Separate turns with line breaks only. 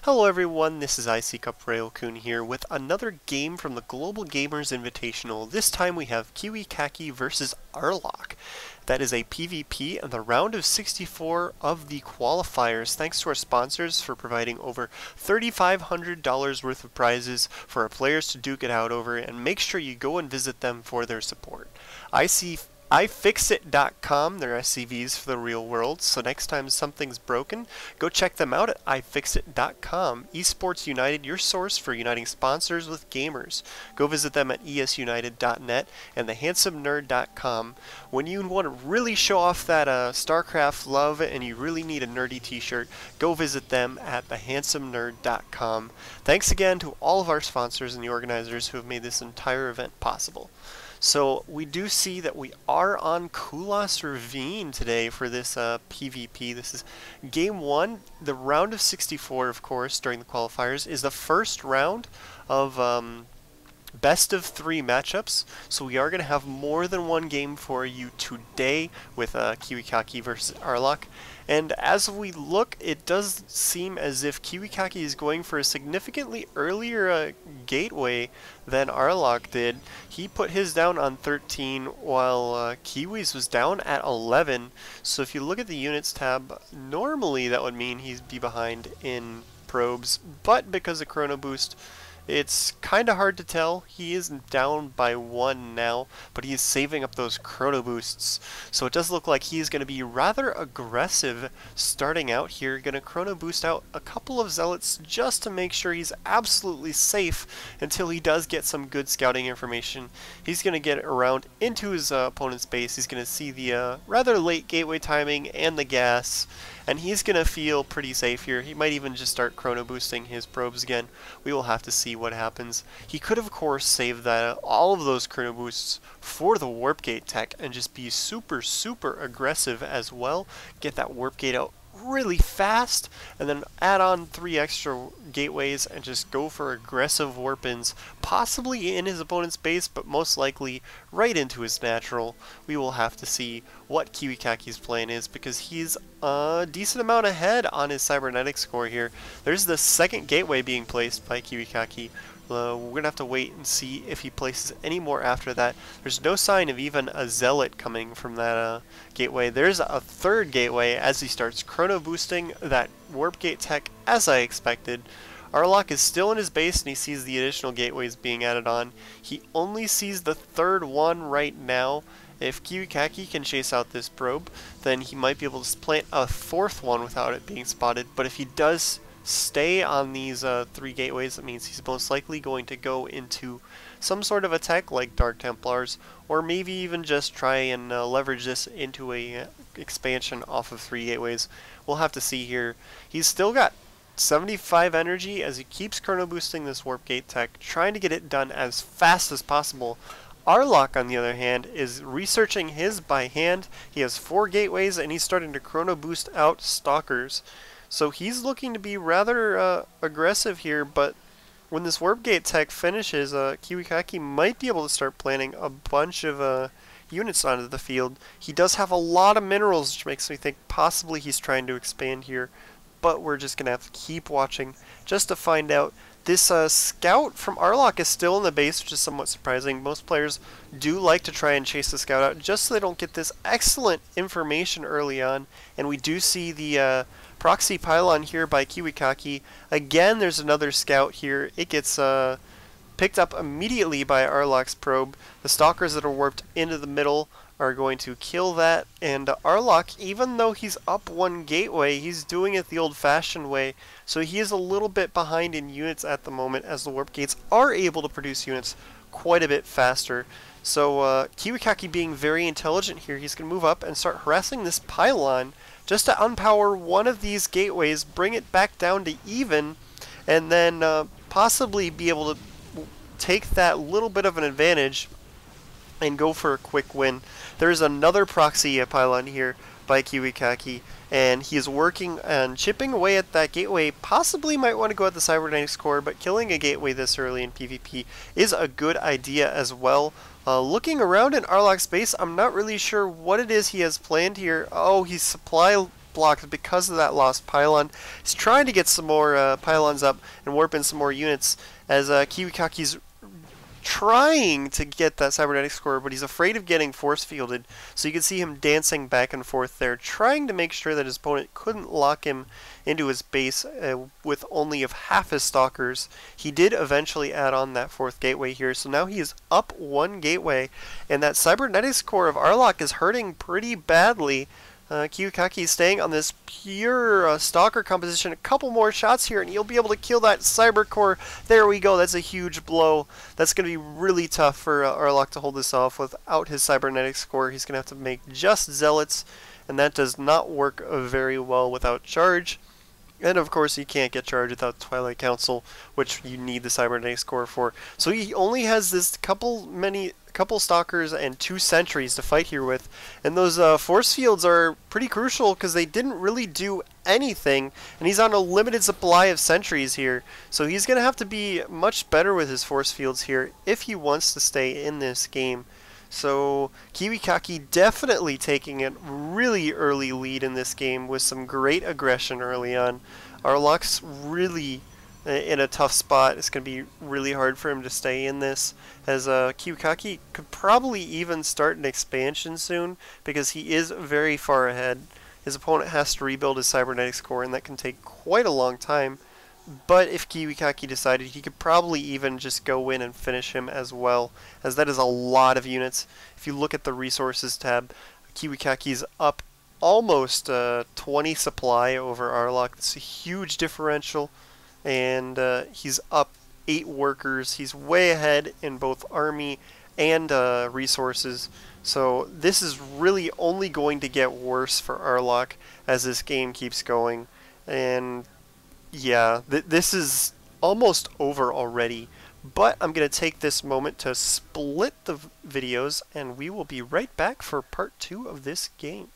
Hello everyone, this is IC Cup Railcoon here with another game from the Global Gamers Invitational. This time we have KiwiKaki versus Arlock. That is a PvP and the round of 64 of the qualifiers. Thanks to our sponsors for providing over $3,500 worth of prizes for our players to duke it out over, and make sure you go and visit them for their support. iFixit.com, they're SCVs for the real world, so next time something's broken, go check them out at iFixit.com. Esports United, your source for uniting sponsors with gamers. Go visit them at esunited.net and thehandsomernerd.com. When you want to really show off that StarCraft love and you really need a nerdy t-shirt, go visit them at thehandsomernerd.com. Thanks again to all of our sponsors and the organizers who have made this entire event possible. So we do see that we are on Kulas Ravine today for this PvP. This is game 1. The round of 64, of course, during the qualifiers, is the first round of best of 3 matchups. So we are going to have more than one game for you today with KiwiKaki versus Arlock. And as we look, it does seem as if KiwiKaki is going for a significantly earlier gateway than Arlock did. He put his down on 13 while Kiwi's was down at 11. So if you look at the units tab, normally that would mean he'd be behind in probes, but because of Chrono Boost, it's kind of hard to tell. He is down by 1 now, but he is saving up those chrono boosts. So it does look like he is going to be rather aggressive starting out here. Going to chrono boost out a couple of zealots just to make sure he's absolutely safe until he does get some good scouting information. He's going to get around into his opponent's base. He's going to see the rather late gateway timing and the gas, and he's going to feel pretty safe here. He might even just start chrono boosting his probes again. We will have to see what happens. He could, of course, save that all of those chrono boosts for the warp gate tech and just be super aggressive as well. Get that warp gate out really fast, and then add on 3 extra gateways and just go for aggressive warp-ins, possibly in his opponent's base, but most likely right into his natural. We will have to see what KiwiKaki's plan is, because he's a decent amount ahead on his cybernetic score here. There's the second gateway being placed by KiwiKaki. We're going to have to wait and see if he places any more after that. There's no sign of even a zealot coming from that gateway. There's a third gateway as he starts chrono boosting that warp gate tech as I expected. Arlock is still in his base and he sees the additional gateways being added on. He only sees the third one right now. If KiwiKaki can chase out this probe, then he might be able to plant a 4th one without it being spotted. But if he does stay on these 3 gateways, that means he's most likely going to go into some sort of attack like Dark Templars, or maybe even just try and leverage this into a expansion off of 3 gateways. We'll have to see here. He's still got 75 energy as he keeps chrono boosting this warp gate tech, trying to get it done as fast as possible. Arlock, on the other hand, is researching his by hand. He has 4 gateways and he's starting to chrono boost out stalkers. So he's looking to be rather aggressive here, but when this warp gate tech finishes, KiwiKaki might be able to start planting a bunch of units onto the field. He does have a lot of minerals, which makes me think possibly he's trying to expand here, but we're just going to have to keep watching just to find out. This scout from Arlock is still in the base, which is somewhat surprising. Most players do like to try and chase the scout out just so they don't get this excellent information early on. And we do see the proxy pylon here by KiwiKaki. Again, there's another scout here. It gets picked up immediately by Arlock's probe. The stalkers that are warped into the middle are going to kill that, and Arlock, even though he's up 1 gateway, he's doing it the old-fashioned way, so he is a little bit behind in units at the moment, as the warp gates are able to produce units quite a bit faster. So KiwiKaki, being very intelligent here, he's going to move up and start harassing this pylon just to unpower one of these gateways, bring it back down to even, and then possibly be able to take that little bit of an advantage and go for a quick win. There's another proxy pylon here by KiwiKaki, and he is working and chipping away at that gateway. Possibly might want to go at the cybernetic score, but killing a gateway this early in PvP is a good idea as well. Looking around in Arlock's base, I'm not really sure what it is he has planned here. Oh, he's supply blocked because of that lost pylon. He's trying to get some more pylons up and warp in some more units as KiwiKaki's trying to get that cybernetic score, but he's afraid of getting force fielded. So you can see him dancing back and forth there, trying to make sure that his opponent couldn't lock him into his base with only of half his stalkers. He did eventually add on that 4th gateway here, so now he is up 1 gateway, and that cybernetic score of Arlock is hurting pretty badly. KiwiKaki is staying on this pure stalker composition. A couple more shots here, and you'll be able to kill that cyber core. There we go. That's a huge blow. That's going to be really tough for Arlock to hold this off without his cybernetic score. He's going to have to make just zealots, and that does not work very well without charge. And of course, you can't get charged without Twilight Council, which you need the cybernetic score for. So he only has this couple stalkers and 2 sentries to fight here with, and those force fields are pretty crucial because they didn't really do anything, and he's on a limited supply of sentries here. So he's going to have to be much better with his force fields here if he wants to stay in this game. So KiwiKaki definitely taking a really early lead in this game with some great aggression early on. Arlock's really in a tough spot. It's going to be really hard for him to stay in this, as KiwiKaki could probably even start an expansion soon because he is very far ahead. His opponent has to rebuild his cybernetic score, and that can take quite a long time. But if KiwiKaki decided, he could probably even just go in and finish him as well, as that is a lot of units. If you look at the resources tab, KiwiKaki's up almost 20 supply over Arlock. It's a huge differential, and he's up 8 workers. He's way ahead in both army and resources. So this is really only going to get worse for Arlock as this game keeps going. And yeah, this is almost over already, but I'm going to take this moment to split the videos, and we will be right back for part 2 of this game.